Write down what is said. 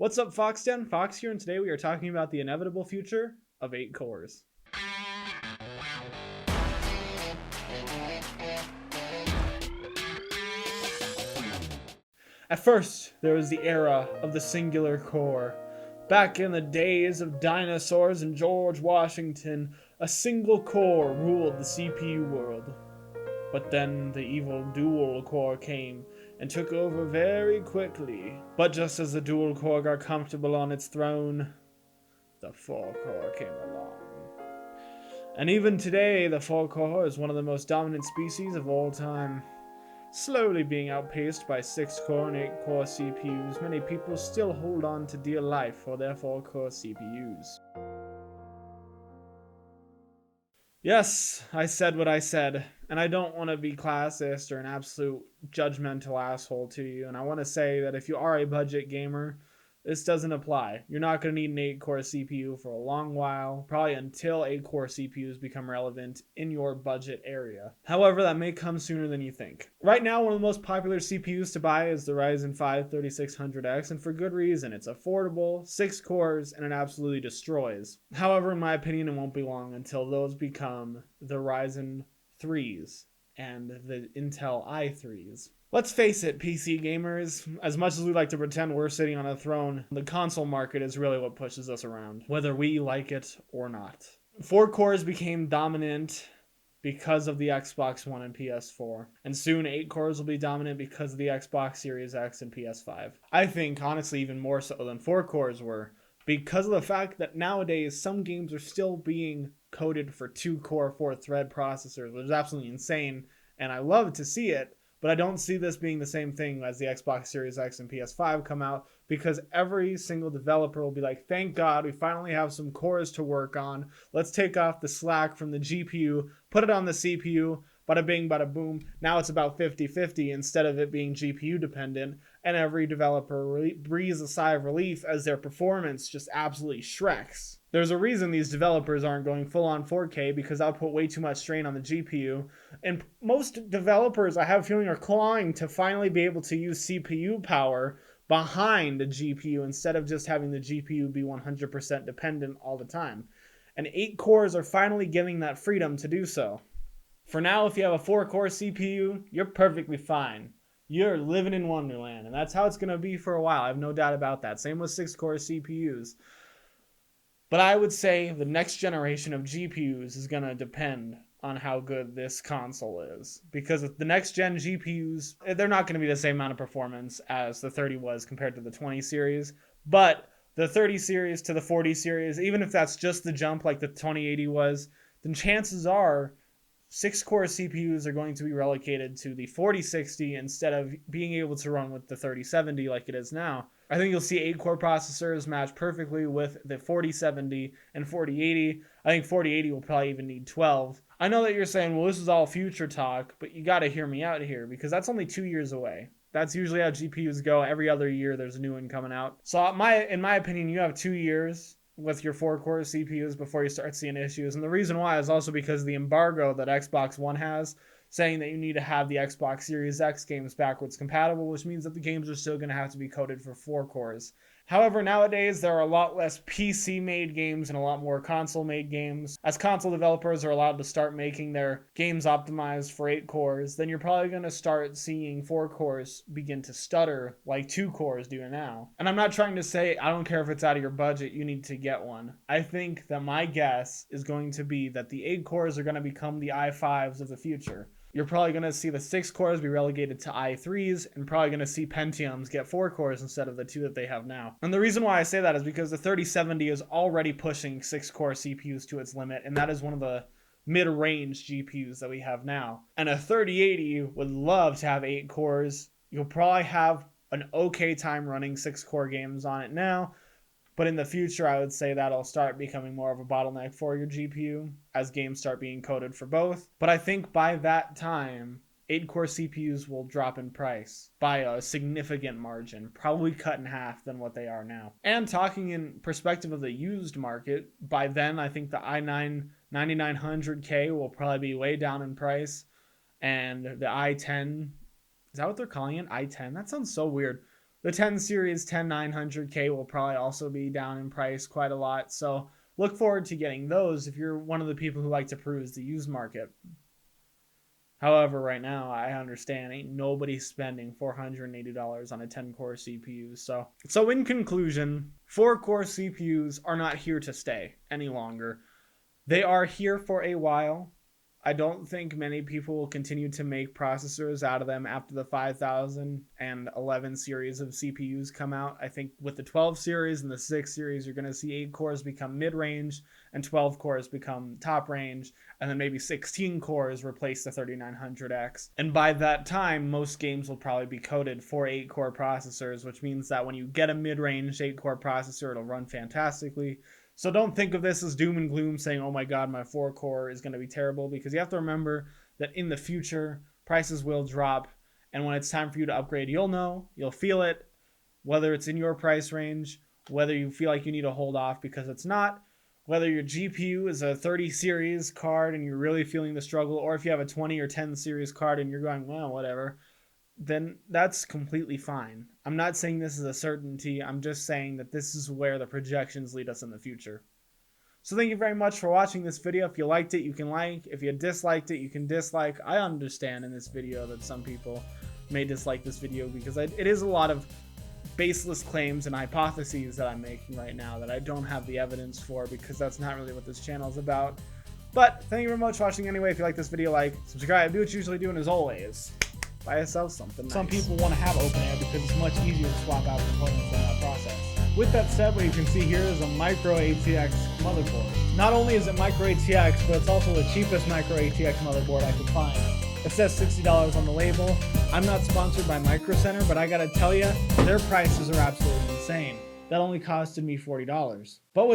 What's up, Foxden? Fox here, and today we are talking about the inevitable future of 8 cores. At first, there was the era of the singular core. Back in the days of dinosaurs and George Washington, a single core ruled the CPU world. But then the evil dual core came and took over very quickly. But just as the dual core got comfortable on its throne, the 4 core came along. And even today, the 4 core is one of the most dominant species of all time. Slowly being outpaced by 6 core and 8 core CPUs, many people still hold on to dear life for their 4 core CPUs. Yes, I said what I said, and I don't want to be classist or an absolute judgmental asshole to you, and I want to say that if you are a budget gamer, this doesn't apply. You're not going to need an 8-core CPU for a long while, probably until 8-core CPUs become relevant in your budget area. However, that may come sooner than you think. Right now, one of the most popular CPUs to buy is the Ryzen 5 3600X, and for good reason. It's affordable, 6 cores, and it absolutely destroys. However, in my opinion, it won't be long until those become the Ryzen 3s and the Intel i3s. Let's face it, PC gamers, as much as we like to pretend we're sitting on a throne, the console market is really what pushes us around, whether we like it or not. 4 cores became dominant because of the Xbox One and PS4, and soon 8 cores will be dominant because of the Xbox Series X and PS5. I think, honestly, even more so than 4 cores were, because of the fact that nowadays some games are still being coded for 2-core 4-thread processors, which is absolutely insane, and I love to see it. But I don't see this being the same thing as the Xbox Series X and PS5 come out, because every single developer will be like, thank God, we finally have some cores to work on. Let's take off the slack from the GPU, put it on the CPU, bada bing, bada boom. Now it's about 50-50 instead of it being GPU dependent, and every developer breathes a sigh of relief as their performance just absolutely shreks. There's a reason these developers aren't going full on 4K, because that'll put way too much strain on the GPU. And most developers, I have a feeling, are clawing to finally be able to use CPU power behind a GPU instead of just having the GPU be 100% dependent all the time. And 8 cores are finally giving that freedom to do so. For now, if you have a 4-core CPU, you're perfectly fine. You're living in Wonderland, and that's how it's going to be for a while. I have no doubt about that. Same with 6-core CPUs. But I would say the next generation of GPUs is going to depend on how good this console is. Because with the next gen GPUs, they're not going to be the same amount of performance as the 30 was compared to the 20 series. But the 30 series to the 40 series, even if that's just the jump like the 2080 was, then chances are 6-core CPUs are going to be relocated to the 4060 instead of being able to run with the 3070 like it is now. I think you'll see 8-core processors match perfectly with the 4070 and 4080. I think 4080 will probably even need 12. I know that you're saying, well, this is all future talk, but you got to hear me out here, because that's only 2 years away. That's usually how GPUs go. Every other year there's a new one coming out. So in my opinion, you have 2 years with your 4-core CPUs before you start seeing issues. And the reason why is also because of the embargo that Xbox One has, saying that you need to have the Xbox Series X games backwards compatible, which means that the games are still going to have to be coded for 4 cores. However, nowadays there are a lot less PC-made games and a lot more console-made games. As console developers are allowed to start making their games optimized for 8 cores, then you're probably going to start seeing 4 cores begin to stutter like 2 cores do now. And I'm not trying to say, I don't care if it's out of your budget, you need to get one. I think that my guess is going to be that the 8 cores are going to become the i5s of the future. You're probably going to see the 6 cores be relegated to i3s, and probably going to see Pentiums get 4 cores instead of the 2 that they have now. And the reason why I say that is because the 3070 is already pushing 6-core CPUs to its limit, and that is one of the mid-range GPUs that we have now. And a 3080 would love to have 8 cores. You'll probably have an okay time running 6-core games on it now, but in the future, I would say that'll start becoming more of a bottleneck for your GPU as games start being coded for both. But I think by that time, 8-core CPUs will drop in price by a significant margin, probably cut in half than what they are now. And talking in perspective of the used market, by then I think the i9 9900K will probably be way down in price, and the i10, is that what they're calling it? i10? That sounds so weird. The 10 series 10900K will probably also be down in price quite a lot. So look forward to getting those if you're one of the people who like to peruse the used market. However, right now, I understand ain't nobody spending $480 on a 10-core CPU. So in conclusion, 4-core CPUs are not here to stay any longer. They are here for a while. I don't think many people will continue to make processors out of them after the 5011 series of CPUs come out. I think with the 12 series and the 6 series, you're going to see 8 cores become mid-range and 12 cores become top range, and then maybe 16 cores replace the 3900X. And by that time, most games will probably be coded for 8-core processors, which means that when you get a mid-range 8-core processor, it'll run fantastically. So don't think of this as doom and gloom saying, oh my god, my 4-core is going to be terrible, because you have to remember that in the future, prices will drop, and when it's time for you to upgrade, you'll know, you'll feel it, whether it's in your price range, whether you feel like you need to hold off because it's not, whether your GPU is a 30 series card and you're really feeling the struggle, or if you have a 20 or 10 series card and you're going, well, whatever, then that's completely fine. I'm not saying this is a certainty. I'm just saying that this is where the projections lead us in the future. So thank you very much for watching this video. If you liked it, you can like. If you disliked it, you can dislike. I understand in this video that some people may dislike this video because it is a lot of baseless claims and hypotheses that I'm making right now that I don't have the evidence for, because that's not really what this channel is about. But thank you very much for watching anyway. If you like this video, like, subscribe, do what you usually do, and as always, buy yourself something nice. Some people want to have OpenAir because it's much easier to swap out components in that process. With that said, what you can see here is a micro ATX motherboard. Not only is it micro ATX, but it's also the cheapest micro ATX motherboard I could find. It says $60 on the label. I'm not sponsored by Micro Center, but I gotta tell you, their prices are absolutely insane. That only costed me $40. But with